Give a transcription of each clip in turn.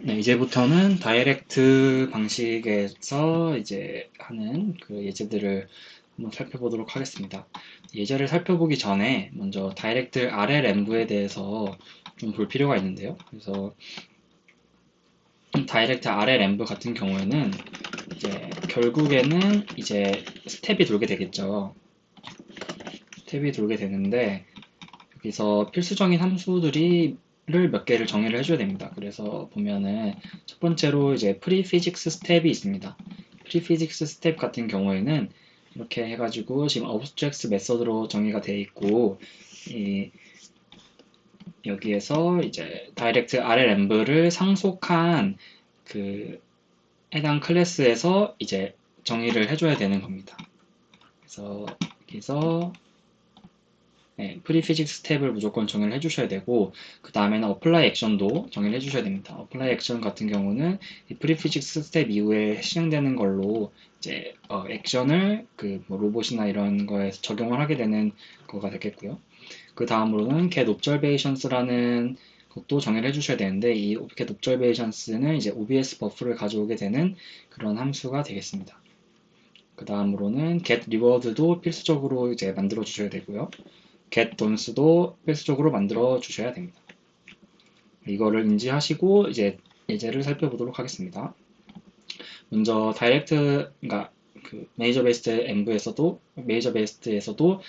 네, 이제부터는 다이렉트 방식에서 이제 하는 그 예제들을 한번 살펴보도록 하겠습니다. 예제를 살펴보기 전에 먼저 다이렉트 RLMV에 대해서 좀 볼 필요가 있는데요. 그래서 다이렉트 RLMV 같은 경우에는 이제 결국에는 이제 스텝이 돌게 되겠죠. 스텝이 돌게 되는데 여기서 필수적인 함수들이 몇 개를 정의를 해줘야 됩니다. 그래서 보면은 첫 번째로 이제 프리피직스 스텝이 있습니다. 프리피직스 스텝 같은 경우에는 이렇게 해가지고 지금 obstructs 메서드로 정의가 되어 있고 여기에서 이제 다이렉트 RLMV를 상속한 그 해당 클래스에서 이제 정의를 해줘야 되는 겁니다. 그래서 여기서 네, 프리피직스 탭을 무조건 정의를 해주셔야 되고 그 다음에는 어플라이 액션도 정의를 해주셔야 됩니다. 어플라이 액션 같은 경우는 이 프리피직스 스텝 이후에 실행되는 걸로 이제 액션을 그뭐 로봇이나 이런 거에 적용을 하게 되는 거가 되겠고요. 그 다음으로는 get observations라는 것도 정의를 해주셔야 되는데 이 get observations는 이제 OBS 버프를 가져오게 되는 그런 함수가 되겠습니다. 그 다음으로는 get reward도 필수적으로 이제 만들어 주셔야 되고요. get don's도 필수적으로 만들어 주셔야 됩니다. 이거를 인지하시고 이제 예제를 살펴보도록 하겠습니다. 먼저 다이렉트, 그러니까 그 메이저 베스트 엠브에서도 메이저 베스트에서도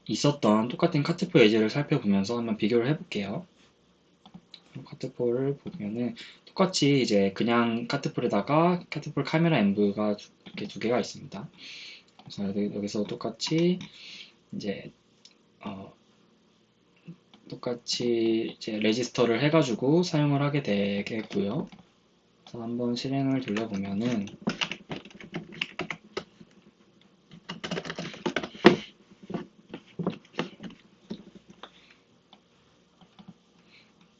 있었던 똑같은 카트포 예제를 살펴보면서 한번 비교를 해볼게요. 카트폴을 보면은 똑같이 이제 그냥 카트폴에다가 카트폴 카메라 엠브가 이렇게 두 개가 있습니다. 그래서 여기서 똑같이 이제 똑같이 이제 레지스터를 해가지고 사용을 하게 되겠고요. 그래서 한번 실행을 돌려보면은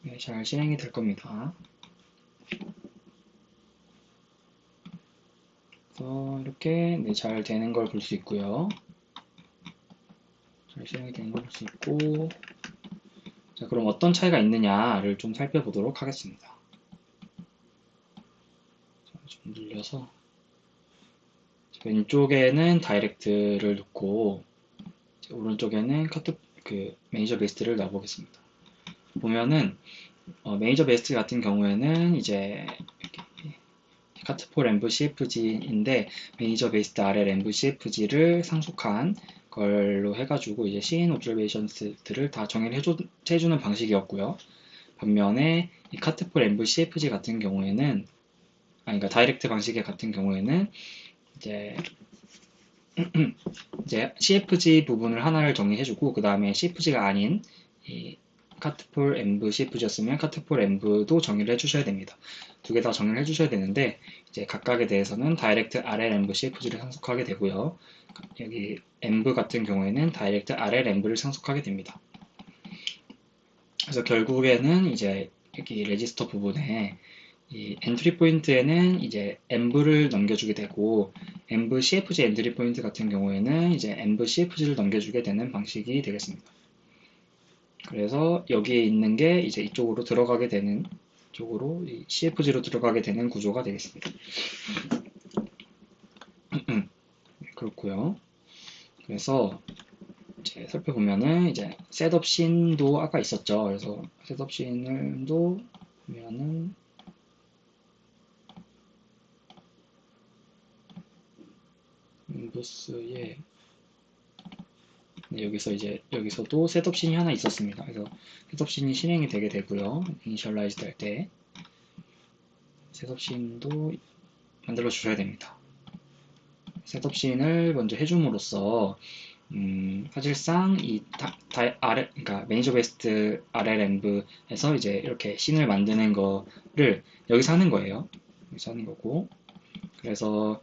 네, 잘 실행이 될 겁니다. 그래서 이렇게 네, 잘 되는 걸 볼 수 있고요. 잘 실행이 되는 걸 볼 수 있고 자, 그럼 어떤 차이가 있느냐를 좀 살펴보도록 하겠습니다. 자, 좀 늘려서 왼쪽에는 다이렉트를 놓고 오른쪽에는 카트 그 메이저 베스트를 넣어보겠습니다. 보면은 메이저 베스트 같은 경우에는 이제 카트폴 엠브 CFG인데 메이저 베이스드 RL 엠브 CFG를 상속한 걸로 해가지고 이제 씬 옵저베이션스들을 다 정의를 해주는 방식이었고요. 반면에 이 카트폴 엠브 CFG 같은 경우에는 그러니까 다이렉트 방식의 같은 경우에는 이제 CFG 부분을 하나를 정의해주고 그 다음에 CFG가 아닌 이 카트폴 엠브 CFG였으면 카트폴 엠브도 정의를 해주셔야 됩니다. 두 개 다 정의를 해주셔야 되는데 이제 각각에 대해서는 다이렉트 RL 엠브 CFG를 상속하게 되고요. 여기 엠브 같은 경우에는 다이렉트 RL 엠브를 상속하게 됩니다. 그래서 결국에는 이제 여기 레지스터 부분에 이 엔트리 포인트에는 이제 엠브를 넘겨주게 되고 엠브 CFG 엔트리 포인트 같은 경우에는 이제 엠브 CFG를 넘겨주게 되는 방식이 되겠습니다. 그래서 여기에 있는 게 이제 이쪽으로 들어가게 되는 쪽으로 CFG로 들어가게 되는 구조가 되겠습니다. 그렇고요. 그래서 이제 살펴보면은 이제 셋업 씬도 아까 있었죠. 그래서 셋업 씬을도 보면은 인부스에 여기서 이제 여기서도 셋업 씬이 하나 있었습니다. 그래서 셋업 씬이 실행이 되게 되고요. 이니셜라이즈 할 때 셋업 씬도 만들어 주셔야 됩니다. 셋업 씬을 먼저 해줌으로써 사실상 그러니까 매니저 베스트 RLMV에서 이제 이렇게 씬을 만드는 거를 여기서 하는 거예요. 여기서 하는 거고 그래서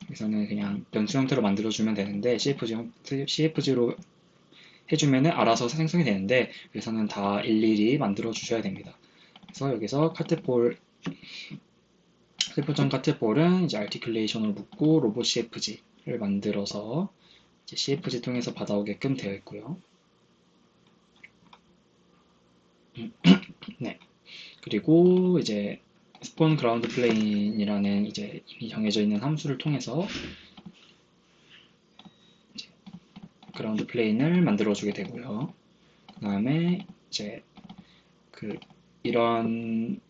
여기서는 그냥 변수 형태로 만들어주면 되는데 CFG로 해주면은 알아서 생성이 되는데 여기서는 다 일일이 만들어 주셔야 됩니다. 그래서 여기서 카트폴전 카트폴은 이제 아티큘레이션을 묶고 로봇 CFG를 만들어서 이제 CFG 통해서 받아오게끔 되어 있고요. 네. 그리고 이제 spawn ground plane이라는 이제 이미 정해져 있는 함수를 통해서 그라운드 플레인을 만들어 주게 되고요. 그 다음에 이제 이런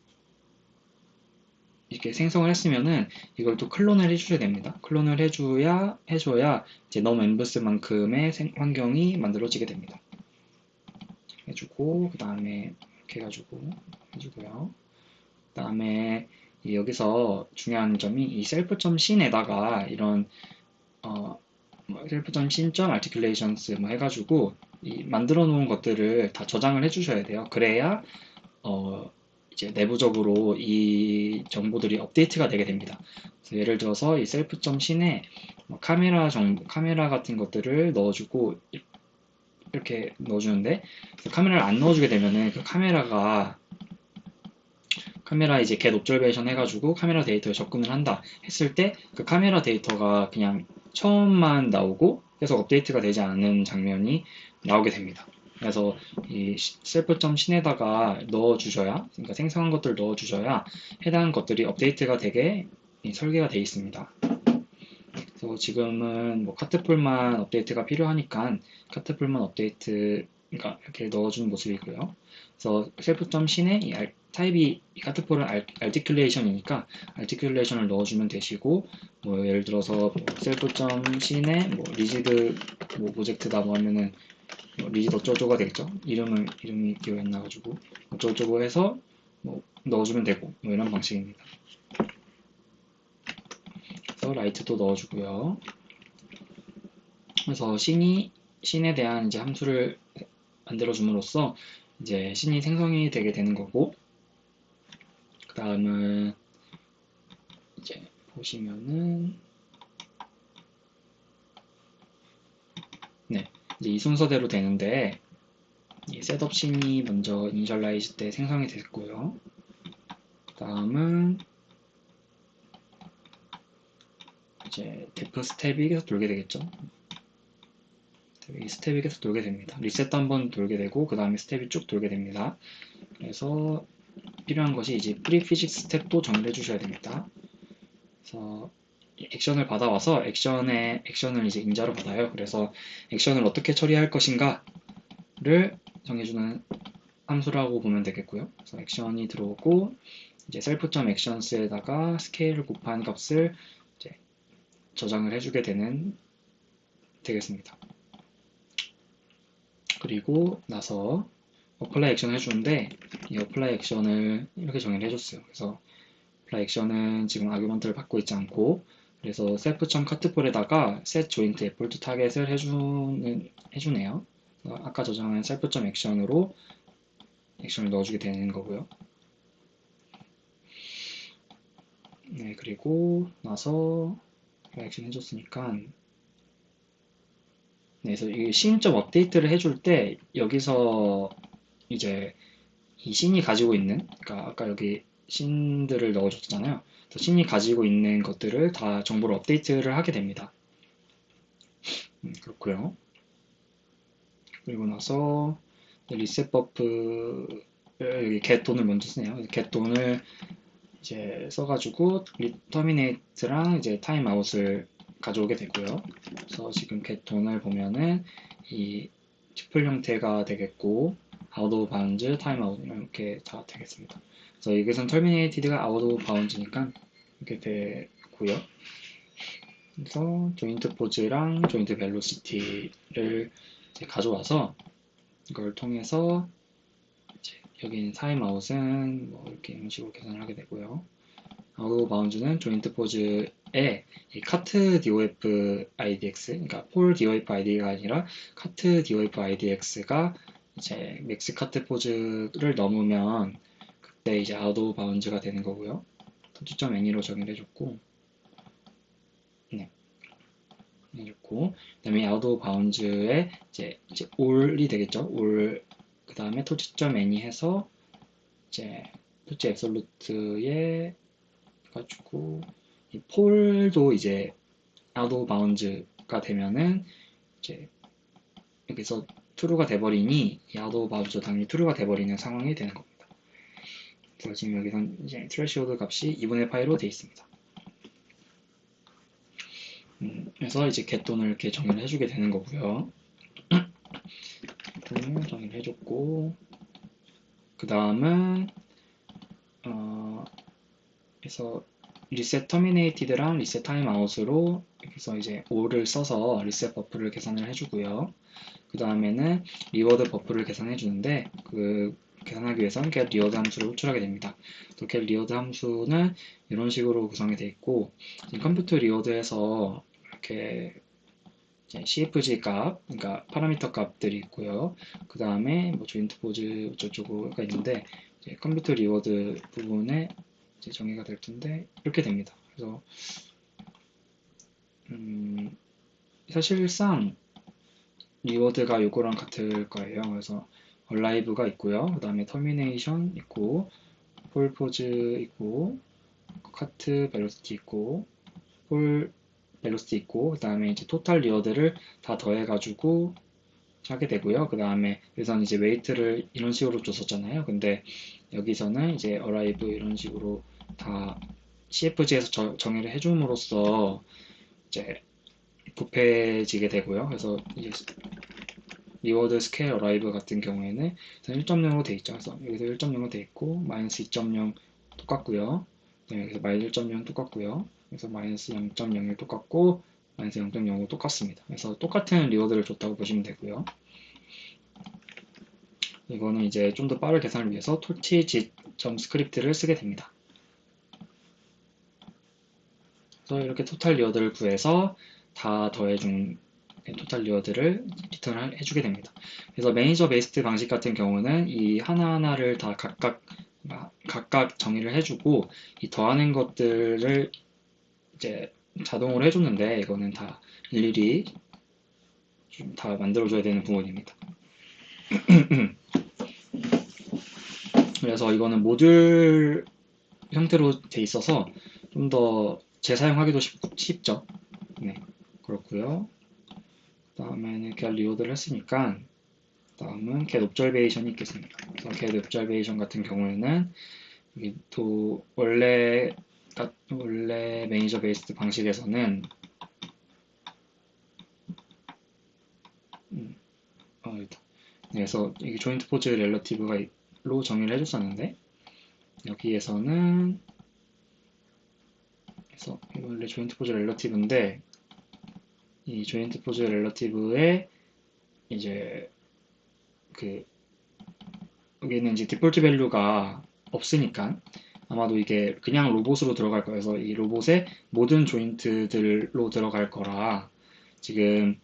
이렇게 생성을 했으면은 이걸 또 클론을 해주셔야 됩니다. 클론을 해줘야 이제 num embs만큼의 환경이 만들어지게 됩니다. 해주고 그 다음에 이렇게 해가지고 해주고요. 그 다음에 여기서 중요한 점이 이 self.sin에다가 이런 self.sin.articulations 뭐 해가지고 이 만들어 놓은 것들을 다 저장을 해주셔야 돼요. 그래야 이제 내부적으로 이 정보들이 업데이트가 되게 됩니다. 그래서 예를 들어서 이 self.sin에 카메라 같은 것들을 넣어주고 이렇게 넣어주는데 카메라를 안 넣어주게 되면은 그 카메라 이제 get observation 해가지고 카메라 데이터에 접근을 한다 했을 때 그 카메라 데이터가 그냥 처음만 나오고 계속 업데이트가 되지 않는 장면이 나오게 됩니다. 그래서 이 self.sin에다가 넣어주셔야, 그러니까 생성한 것들 넣어주셔야 해당 것들이 업데이트가 되게 설계가 되어 있습니다. 그래서 지금은 뭐 카트풀만 업데이트가 필요하니까 카트풀만 업데이트, 그러니까 이렇게 넣어주는 모습이고요. 그래서 self.sin에 이 타입이 이 카트풀은 articulation이니까 articulation을 넣어주면 되시고, 뭐 예를 들어서 뭐 self.sin에 뭐 rigid 뭐 오젝트다 뭐 하면은 뭐 rigid 어쩌고저쩌고가 되겠죠. 이름이 기억이 안 나가지고 어쩌고저쩌고 해서 뭐 넣어주면 되고 뭐 이런 방식입니다. 그래서 라이트도 넣어주고요. 그래서 신에 대한 이제 함수를 만들어줌으로써 이제 신이 생성이 되게 되는 거고, 그 다음은 이제 보시면은 네, 이제 이 순서대로 되는데 이 셋업 신이 먼저 이니셜라이즈 때 생성이 됐고요. 그 다음은 이제 데프 스텝이 계속 돌게 되겠죠. 이 스텝이 계속 돌게 됩니다. 리셋도 한번 돌게 되고 그 다음에 스텝이 쭉 돌게 됩니다. 그래서 필요한 것이 이제 프리피직스 스텝도 정의를 해주셔야 됩니다. 그래서 액션을 받아와서 액션을 이제 인자로 받아요. 그래서 액션을 어떻게 처리할 것인가를 정해주는 함수라고 보면 되겠고요. 그래서 액션이 들어오고 이제 self.actions에다가 스케일을 곱한 값을 이제 저장을 해주게 되겠습니다. 그리고 나서 apply 액션을 해주는데 이 apply 액션을 이렇게 정의를 해줬어요. 그래서 apply 액션은 지금 아규먼트를 받고 있지 않고, 그래서 self.cutfor에다가 set joint equal to target을 해주네요. 아까 저장한 self.action으로 액션을 넣어주게 되는 거고요. 네, 그리고 나서 액션 해줬으니까 네, 그래서 이 신점 업데이트를 해줄 때 여기서 이제 이 신이 가지고 있는, 그러니까 아까 여기 신들을 넣어줬잖아요. 그래서 신이 가지고 있는 것들을 다 정보를 업데이트를 하게 됩니다. 그렇고요. 그리고 나서 리셋 버프 여기 get돈을 먼저 쓰네요. get돈을 이제 써가지고 terminate랑 이제 timeout을 가져오게 되고요. 그래서 지금 get돈을 보면은 이 튜플 형태가 되겠고 out of bounds, timeout 이렇게 다 되겠습니다. 그래서 여기선 terminated가 out of bounds니까 이렇게 되고요. 그래서 joint pose랑 joint velocity를 이제 가져와서 이걸 통해서 이제 여기 timeout은 뭐 이렇게 이런 식으로 계산을 하게 되고요. out of bounds는 joint pose에 이 cut dof idx, 그러니까 폴 dof id가 아니라 cut dof idx가 이제 맥스 카트 포즈를 넘으면 그때 이제 out of bounds가 되는 거고요. touch.any로 정의를 해줬고, 네, 해줬고, 그다음에 out of bounds에 이제 all이 되겠죠. all 그 다음에 touch.any 해서 이제 touch absolute에 가지고 이 폴도 이제 out of bounds가 되면은 이제 여기서 true가 돼버리니 이 out of bounds도 당연히 true가 돼버리는 상황이 되는 겁니다. 그래서 지금 여기선 이제 threshold 값이 2분의 파이로 되어 있습니다. 그래서 이제 get돈을 이렇게 정의를 해주게 되는 거고요. 돈을 정의를 해줬고, 그 다음은 그래서 reset terminated랑 reset timeout으로 그래서 이제 5를 써서 reset 버프를 계산을 해주고요. 그 다음에는 reward 버프를 계산해 주는데 그 계산하기 위해서는 get reward 함수를 호출하게 됩니다. 또 get reward 함수는 이런 식으로 구성이 되어 있고 컴퓨터 reward에서 이렇게 CFG 값, 그러니까 파라미터 값들이 있고요. 그 다음에 뭐 조인트 포즈 어쩌고가 있는데 컴퓨터 리워드 부분에 이제 정의가 될 텐데 이렇게 됩니다. 그래서 사실상 리워드가 요거랑 같을 거예요. 그래서 얼라이브가 있고요. 그 다음에 터미네이션 있고 폴 포즈 있고 카트 벨로시티 있고 폴 벨로시티 있고 그 다음에 이제 토탈 리워드를 다 더해가지고 하게 되고요. 그 다음에 여기서는 이제 웨이트를 이런 식으로 줬었잖아요. 근데 여기서는 이제 arrive 이런 식으로 다 CFG에서 정의를 해줌으로써 이제 부패지게 되고요. 그래서 이제 리워드 스케일 arrive 같은 경우에는 1.0으로 돼 있죠. 그래서 여기서 1.0으로 돼 있고 마이너스 2.0 똑같고요. 여기서 마이너스 1.0 똑같고요. 그래서 마이너스 0.01 똑같고 마이너스 0.05 똑같습니다. 그래서 똑같은 리워드를 줬다고 보시면 되고요. 이거는 이제 좀 더 빠른 계산을 위해서 torch.점 스크립트를 쓰게 됩니다. 그래서 이렇게 토탈 리워드를 구해서 다 더해준 토탈 리워드를 리턴을 해주게 됩니다. 그래서 매니저 베이스드 방식 같은 경우는 이 하나하나를 다 각각 정의를 해주고 이 더하는 것들을 이제 자동으로 해줬는데 이거는 다 일일이 좀 다 만들어줘야 되는 부분입니다. 그래서 이거는 모듈 형태로 돼 있어서 좀 더 재사용하기도 쉽죠. 네, 그렇고요. 다음에는 get 리워드를 했으니까 다음은 get observation이 있겠습니다. 그래서 get observation 같은 경우에는 여기 또 원래 매니저 베이스드 방식에서는 그래서 이게 조인트 포즈 렐러티브로 정의를 해줬었는데 여기에서는 그래서 원래 조인트 포즈 렐러티브인데 이 조인트 포즈 렐러티브에 이제 그 여기는 이제 디폴트 밸류가 없으니까 아마도 이게 그냥 로봇으로 들어갈 거여서 이 로봇의 모든 조인트들로 들어갈 거라 지금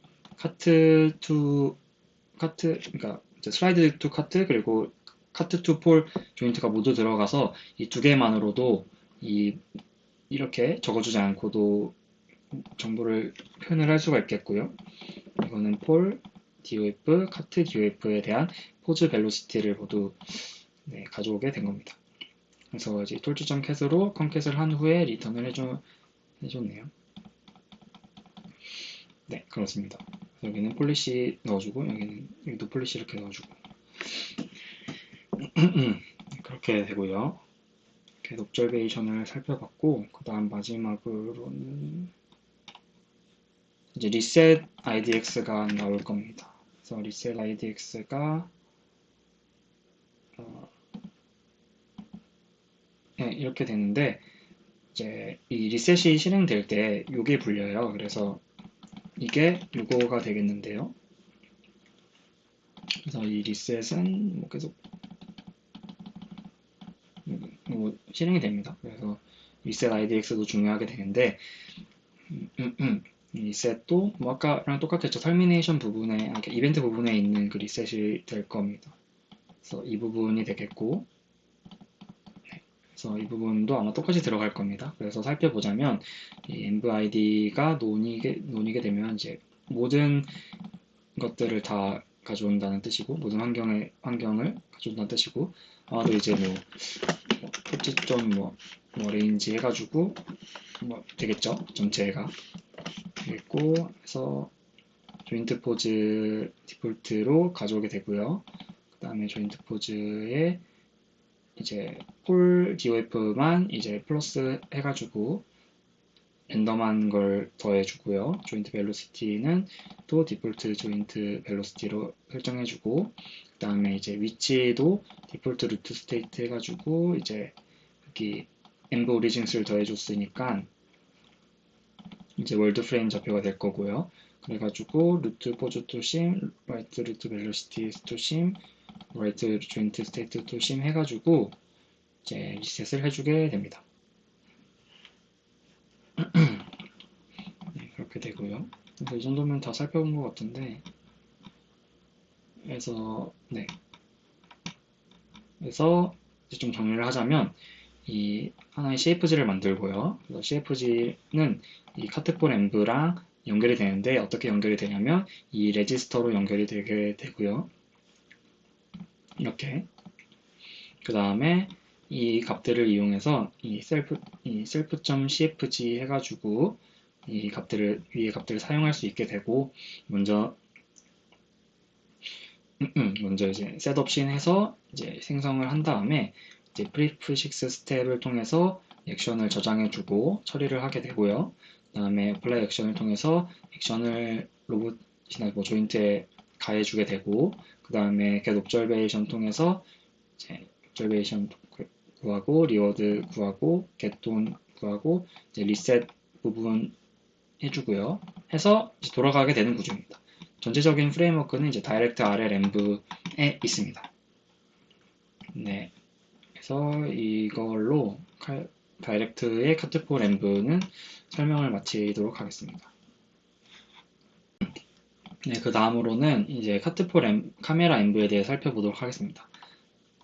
그러니까 슬라이드 투 카트 그리고 카트 투 폴 조인트가 모두 들어가서 이 두 개만으로도 이렇게 적어주지 않고도 정보를 표현을 할 수가 있겠고요. 이거는 폴, DOF, 카트 DOF에 대한 포즈 벨로시티를 모두 가져오게 된 겁니다. 그래서 이제 톨치.cat으로 컴캣을 한 후에 리턴을 해줬네요. 네, 그렇습니다. 여기는 폴리시 넣어주고 여기도 폴리시 이렇게 넣어주고 그렇게 되고요. 이렇게 옵저베이션을 살펴봤고 그 다음 마지막으로는 이제 reset idx가 나올 겁니다. 그래서 reset idx가 네, 이렇게 되는데 이제 이 리셋이 실행될 때 이게 불려요. 그래서 이게 요거가 되겠는데요. 그래서 이 리셋은 뭐 계속 뭐 실행이 됩니다. 그래서 reset idx도 중요하게 되는데 리셋도 뭐 아까랑 똑같겠죠. 터미네이션 부분에 이벤트 부분에 있는 그 리셋이 될 겁니다. 그래서 이 부분이 되겠고 그래서 이 부분도 아마 똑같이 들어갈 겁니다. 그래서 살펴보자면 이 envid가 논이게 되면 이제 모든 것들을 다 가져온다는 뜻이고 모든 환경을 가져온다는 뜻이고 아마도 이제 토치점 레인지 해가지고 되겠죠. 전체가 되겠고 해서 조인트 포즈 디폴트로 가져오게 되고요. 그 다음에 조인트 포즈에 이제 폴 DOF만 이제 플러스 해가지고 랜덤한 걸 더해주고요. 조인트 벨로시티는 또 디폴트 조인트 벨로시티로 설정해주고, 그 다음에 이제 위치도 디폴트 루트 스테이트 해가지고 이제 여기 env 오리진스를 더해줬으니까 이제 월드 프레임 좌표가 될 거고요. 그래가지고 루트 포즈 토심, 라이트 루트 벨로시티 토심, 라이트 조인트 스테이트 토심 해가지고 이제 리셋을 해주게 됩니다. 네, 그렇게 되고요. 그래서 이 정도면 다 살펴본 것 같은데, 그래서 이제 좀 정리를 하자면 이 하나의 CFG를 만들고요. 그래서 CFG는 이 카트폴 엠브랑 연결이 되는데 어떻게 연결이 되냐면 이 레지스터로 연결이 되게 되고요. 이렇게. 그 다음에 이 값들을 이용해서 이 self.cfg 해가지고 이 값들을 위의 값들을 사용할 수 있게 되고 먼저 이제 셋업신 해서 이제 생성을 한 다음에 이제 pref6 스텝을 통해서 액션을 저장해주고 처리를 하게 되고요. 그 다음에 apply 액션을 통해서 액션을 로봇이나 뭐 조인트에 가해주게 되고, 그 다음에 get observation 통해서 이제 observation 구하고 리워드 구하고 get 돈 구하고 이제 리셋 부분 해주고요. 해서 이제 돌아가게 되는 구조입니다. 전체적인 프레임워크는 이제 다이렉트 RL 엠브에 있습니다. 네, 그래서 이걸로 다이렉트의 카트폴 엠브는 설명을 마치도록 하겠습니다. 네, 그 다음으로는 이제 카트폴 카메라 엠브에 대해 살펴보도록 하겠습니다.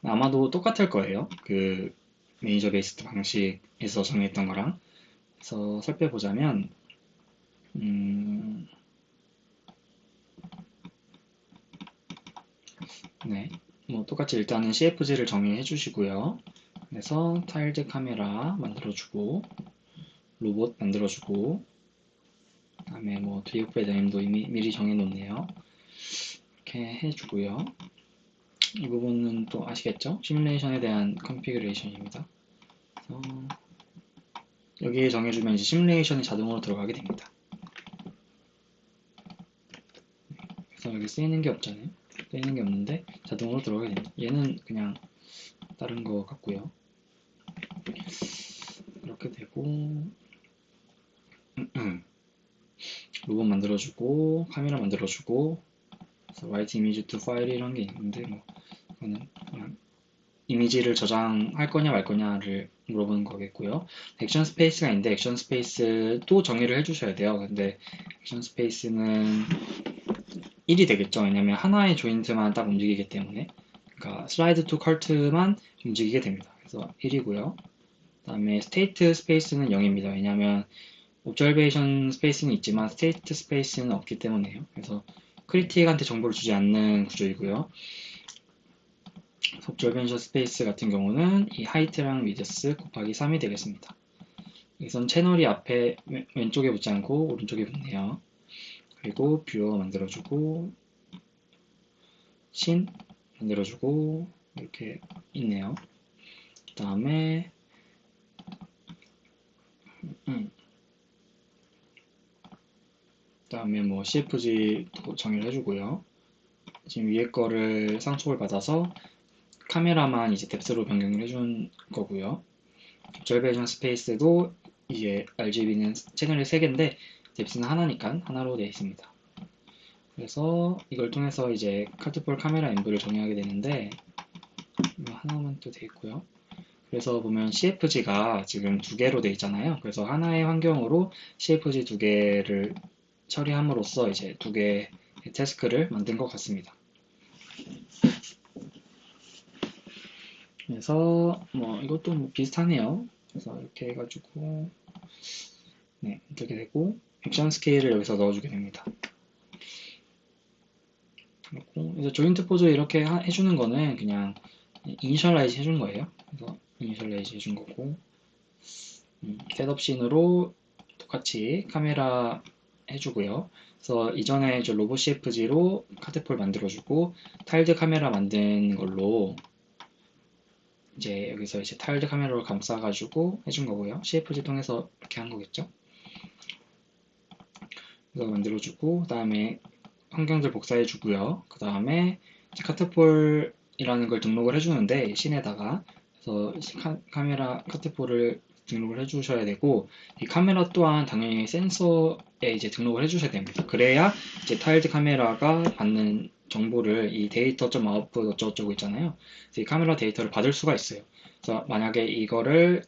아마도 똑같을 거예요. 그 매니저 베이스드 방식에서 정했던 거랑. 그래서 살펴보자면 네, 뭐 똑같이 일단은 CFG를 정의해 주시고요. 그래서 타일드 카메라 만들어주고 로봇 만들어주고 그다음에 뭐 DF의 네임도 이미 미리 정해놓네요. 이렇게 해주고요. 이 부분은 또 아시겠죠? 시뮬레이션에 대한 컨피그레이션입니다. 그래서 여기에 정해주면 이제 시뮬레이션이 자동으로 들어가게 됩니다. 그래서 여기 쓰이는 게 없잖아요. 쓰이는 게 없는데 자동으로 들어가게 됩니다. 얘는 그냥 다른 거 같고요. 이렇게 되고 로봇 만들어주고 카메라 만들어주고 write image to file 이런 게 있는데 뭐 이거는 그냥 이미지를 저장할 거냐 말 거냐를 물어보는 거겠고요. 액션 스페이스가 있는데 액션 스페이스도 정의를 해주셔야 돼요. 근데 액션 스페이스는 1이 되겠죠. 왜냐면 하나의 조인트만 딱 움직이기 때문에. 그러니까 슬라이드 투 컬트만 움직이게 됩니다. 그래서 1이고요. 그 다음에 스테이트 스페이스는 0입니다. 왜냐면 옵저베이션 스페이스는 있지만 스테이트 스페이스는 없기 때문에요. 그래서 크리틱한테 정보를 주지 않는 구조이고요. 옵저베이션 스페이스 같은 경우는 이 하이트랑 위드스 곱하기 3이 되겠습니다. 여기선 채널이 앞에 왼쪽에 붙지 않고 오른쪽에 붙네요. 그리고 뷰어 만들어주고 신 만들어주고 이렇게 있네요. 그 다음에 뭐 CFG도 정의를 해주고요. 지금 위에 거를 상속을 받아서 카메라만 이제 뎁스로 변경을 해준 거고요. observation 스페이스도 이게 RGB는 채널이 3개인데 뎁스는 하나니까 하나로 되어 있습니다. 그래서 이걸 통해서 이제 카트폴 카메라 엠브를 정의하게 되는데 하나만 또 되어 있고요. 그래서 보면 CFG가 지금 2개로 되어 있잖아요. 그래서 하나의 환경으로 CFG 2개를 처리함으로써 이제 2개의 태스크를 만든 것 같습니다. 그래서 뭐 이것도 뭐 비슷하네요. 그래서 이렇게 해가지고 네, 이렇게 되고 액션 스케일을 여기서 넣어주게 됩니다. 그리고 이제 조인트 포즈 이렇게 해주는 거는 그냥 이니셜라이즈 해준 거예요. 그래서 이니셜라이즈 해준 거고 셋업 씬으로 똑같이 카메라 해주고요. 그래서 이전에 저 로봇 CFG로 카트폴 만들어주고 타일드 카메라 만든 걸로 이제 여기서 이제 타일드 카메라로 감싸가지고 해준 거고요. CFG 통해서 이렇게 한 거겠죠. 이거 만들어주고, 그 다음에 환경들 복사해주고요. 그 다음에 카트폴이라는 걸 등록을 해주는데 씬에다가 그래서 카메라 카트폴을 등록을 해주셔야 되고, 이 카메라 또한 당연히 센서에 이제 등록을 해주셔야 됩니다. 그래야 이제 타일드 카메라가 받는 정보를 이 데이터.output 어쩌고저쩌고 있잖아요. 그래서 이 카메라 데이터를 받을 수가 있어요. 그래서 만약에 이거를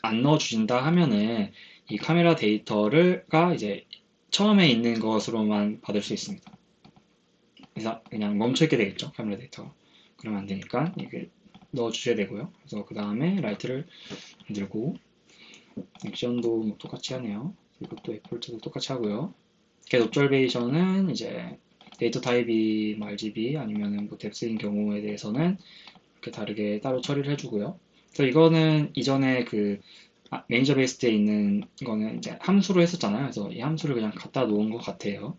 안 넣어주신다 하면은 이 카메라 데이터가 이제 처음에 있는 것으로만 받을 수 있습니다. 그래서 그냥 멈춰있게 되겠죠, 카메라 데이터가. 그러면 안 되니까 이게 넣어주셔야 되고요. 그래서 그 다음에 라이트를 만들고, 액션도 뭐 똑같이 하네요. 이것도 에폴트도 똑같이 하고요. 겟 옵저베이션은 이제 데이터 타입이 RGB 아니면은 뭐 뎁스인 경우에 대해서는 이렇게 다르게 따로 처리를 해주고요. 그래서 이거는 이전에 그 매니저 베이스에 있는 거는 이제 함수로 했었잖아요. 그래서 이 함수를 그냥 갖다 놓은 것 같아요.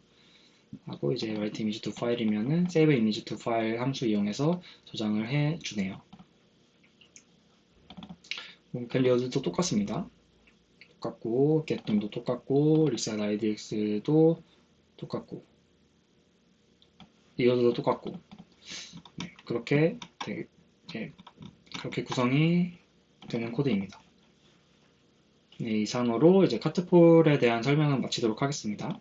하고 이제 write image to file이면은 save image to file 함수 이용해서 저장을 해 주네요. 밸리어들도 똑같습니다. 똑같고 getDom도 똑같고 reset idx도 똑같고 이어도 똑같고 네, 그렇게 구성이 되는 코드입니다. 네, 이상으로 이제 카트폴에 대한 설명은 마치도록 하겠습니다.